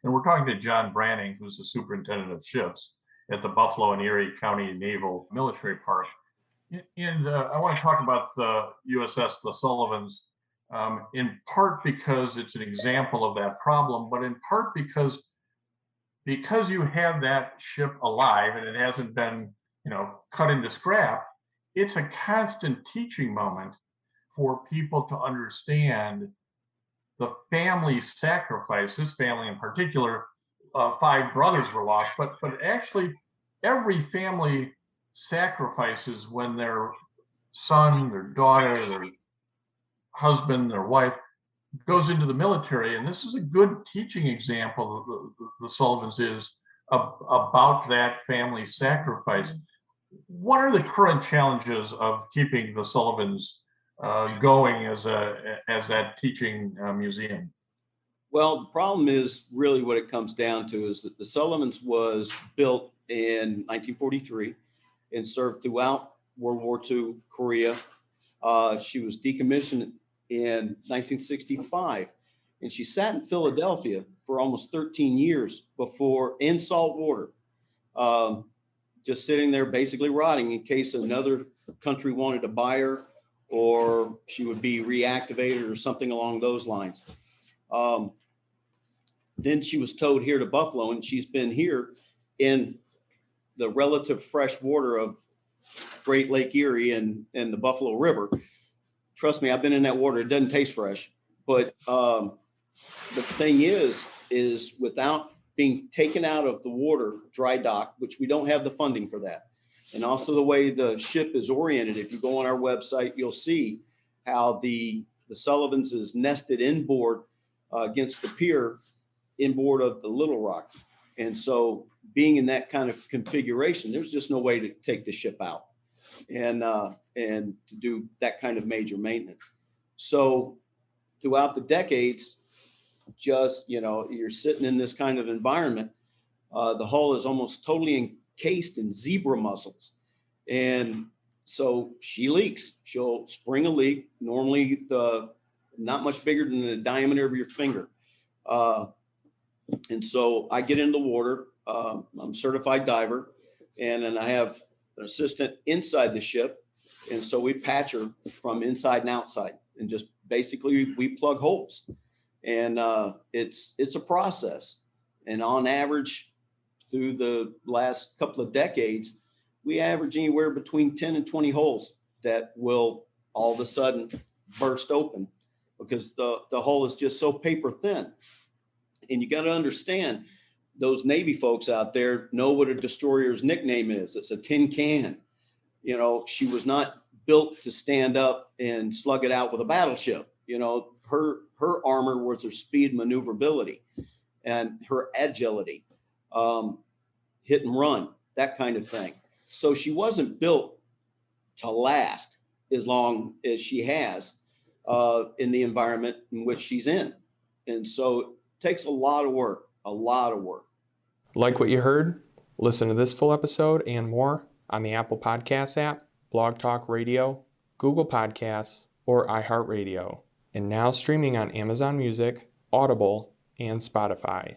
And we're talking to John Branning, who's the superintendent of ships at the Buffalo and Erie County Naval Military Park. And I want to talk about the USS The Sullivans, in part because it's an example of that problem, but in part because you have that ship alive and it hasn't been, cut into scrap. It's a constant teaching moment for people to understand the family sacrifice. This family in particular, 5 brothers were lost, but actually every family sacrifices when their son, their daughter, their husband, their wife goes into the military. And this is a good teaching example, the Sullivans is, about that family sacrifice. What are the current challenges of keeping the Sullivans going as that teaching museum? Well, the problem is really what it comes down to is that the Sullivans was built in 1943 and served throughout World War II, Korea. She was decommissioned in 1965, and she sat in Philadelphia for almost 13 years before, in salt water, just sitting there basically rotting in case another country wanted to buy her or she would be reactivated or something along those lines. Then she was towed here to Buffalo, and she's been here in the relative fresh water of Great Lake Erie and the Buffalo River. Trust me, I've been in that water. It doesn't taste fresh. But the thing is without being taken out of the water, dry dock, which we don't have the funding for that. And also the way the ship is oriented. If you go on our website, you'll see how the Sullivans is nested inboard against the pier inboard of the Little Rock. And so being in that kind of configuration, there's just no way to take the ship out and to do that kind of major maintenance. So throughout the decades, just, you're sitting in this kind of environment. The hull is almost totally encased in zebra mussels. And so she leaks. She'll spring a leak, normally not much bigger than the diameter of your finger. And so I get in the water. I'm a certified diver, and then I have an assistant inside the ship. And so we patch her from inside and outside, and just basically we plug holes. And it's a process. And on average, through the last couple of decades, we average anywhere between 10 and 20 holes that will all of a sudden burst open because the hull is just so paper thin. And you got to understand, those Navy folks out there know what a destroyer's nickname is. It's a tin can. She was not built to stand up and slug it out with a battleship. Her armor was her speed, maneuverability, and her agility, hit and run, that kind of thing. So she wasn't built to last as long as she has in the environment in which she's in. And so it takes a lot of work. Like what you heard? Listen to this full episode and more on the Apple Podcasts app, Blog Talk Radio, Google Podcasts, or iHeartRadio. And now streaming on Amazon Music, Audible, and Spotify.